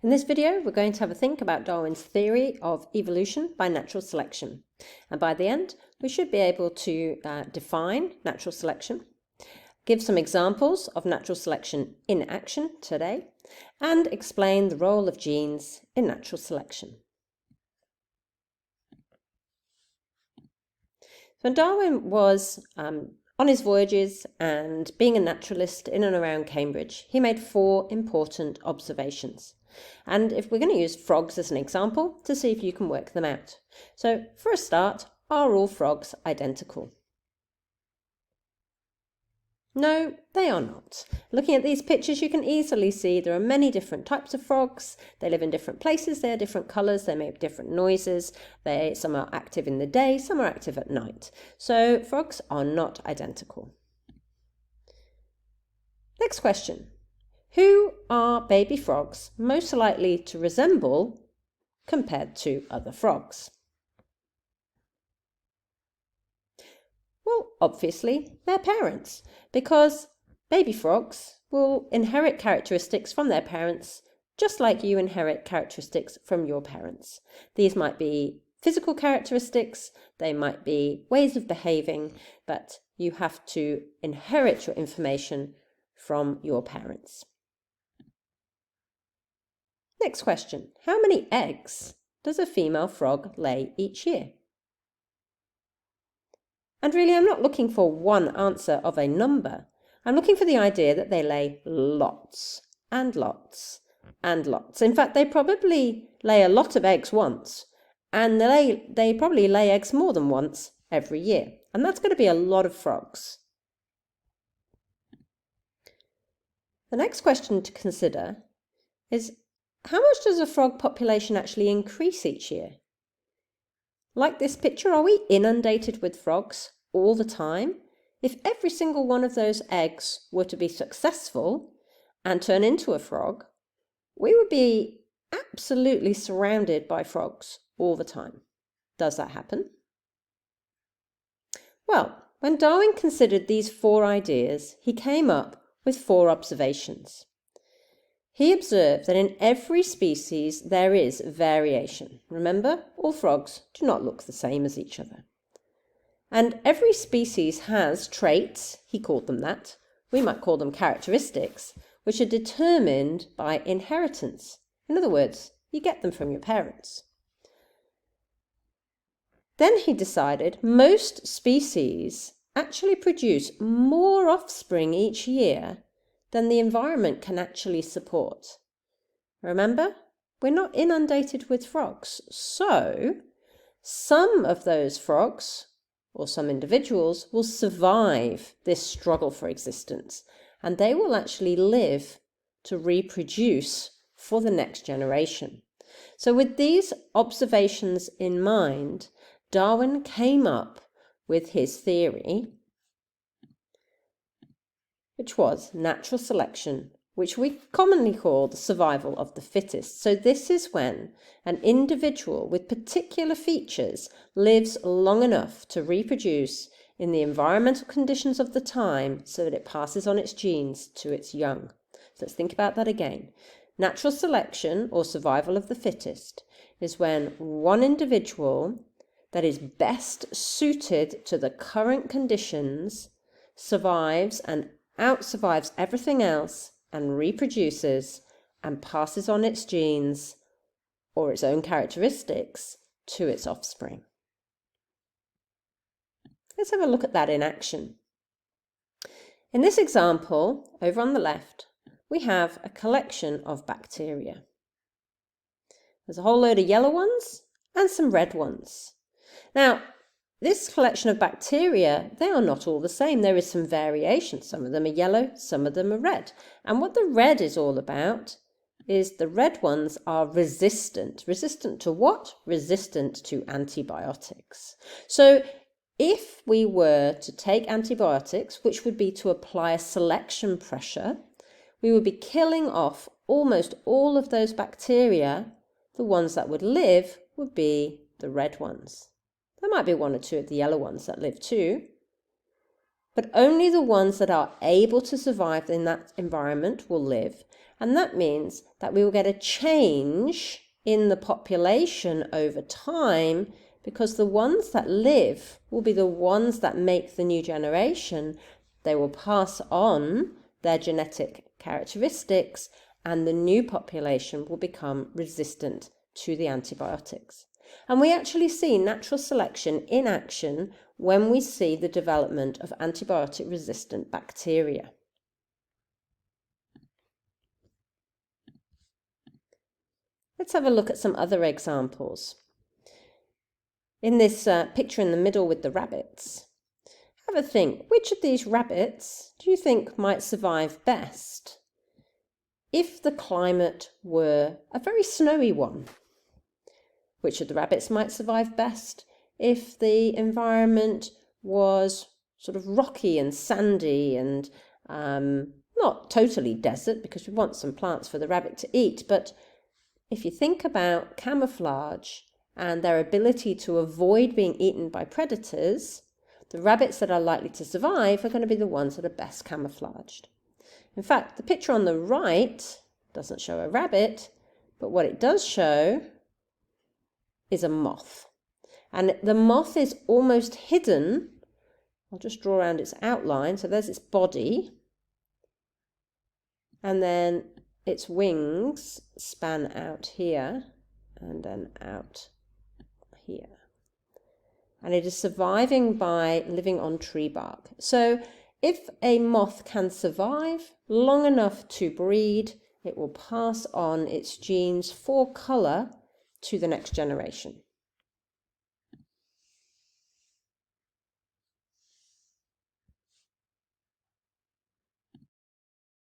In this video, we're going to have a think about Darwin's theory of evolution by natural selection. And by the end, we should be able to define natural selection, give some examples of natural selection in action today, and explain the role of genes in natural selection. When Darwin was on his voyages and being a naturalist in and around Cambridge, he made 4 important observations. And if we're going to use frogs as an example to see if you can work them out. So for a start, are all frogs identical? No, they are not. Looking at these pictures, you can easily see there are many different types of frogs. They live in different places, they are different colours, they make different noises. Some are active in the day, some are active at night. So frogs are not identical. Next question. Who are baby frogs most likely to resemble compared to other frogs? Well, obviously, their parents, because baby frogs will inherit characteristics from their parents, just like you inherit characteristics from your parents. These might be physical characteristics, they might be ways of behaving, but you have to inherit your information from your parents. Next question. How many eggs does a female frog lay each year? And really, I'm not looking for one answer of a number. I'm looking for the idea that they lay lots and lots and lots. In fact, they probably lay a lot of eggs once, and they probably lay eggs more than once every year. And that's going to be a lot of frogs. The next question to consider is, how much does a frog population actually increase each year? Like this picture, are we inundated with frogs all the time? If every single one of those eggs were to be successful and turn into a frog, we would be absolutely surrounded by frogs all the time. Does that happen? Well, when Darwin considered these 4 ideas, he came up with 4 observations. He observed that in every species there is variation. Remember, all frogs do not look the same as each other. And every species has traits, he called them that, we might call them characteristics, which are determined by inheritance. In other words, you get them from your parents. Then he decided most species actually produce more offspring each year than the environment can actually support. Remember, we're not inundated with frogs, so some of those frogs, or some individuals, will survive this struggle for existence, and they will actually live to reproduce for the next generation. So with these observations in mind, Darwin came up with his theory, which was natural selection, which we commonly call the survival of the fittest. So this is when an individual with particular features lives long enough to reproduce in the environmental conditions of the time so that it passes on its genes to its young. So let's think about that again. Natural selection, or survival of the fittest, is when one individual that is best suited to the current conditions survives and outsurvives everything else and reproduces and passes on its genes or its own characteristics to its offspring. Let's have a look at that in action. In this example, over on the left, we have a collection of bacteria. There's a whole load of yellow ones and some red ones. Now, this collection of bacteria, they are not all the same. There is some variation. Some of them are yellow, some of them are red. And what the red is all about is the red ones are resistant. Resistant to what? Resistant to antibiotics. So if we were to take antibiotics, which would be to apply a selection pressure, we would be killing off almost all of those bacteria. The ones that would live would be the red ones. There might be 1 or 2 of the yellow ones that live too, but only the ones that are able to survive in that environment will live, And that means that we will get a change in the population over time, because the ones that live will be the ones that make the new generation. They will pass on their genetic characteristics, and the new population will become resistant to the antibiotics. And we actually see natural selection in action when we see the development of antibiotic-resistant bacteria. Let's have a look at some other examples. In this picture in the middle with the rabbits, have a think, which of these rabbits do you think might survive best if the climate were a very snowy one? Which of the rabbits might survive best if the environment was sort of rocky and sandy and not totally desert, because we want some plants for the rabbit to eat, but if you think about camouflage and their ability to avoid being eaten by predators, the rabbits that are likely to survive are going to be the ones that are best camouflaged. In fact, the picture on the right doesn't show a rabbit, but what it does show is a moth. And the moth is almost hidden. I'll just draw around its outline. So there's its body. And then its wings span out here and then out here. And it is surviving by living on tree bark. So if a moth can survive long enough to breed, it will pass on its genes for colour to the next generation.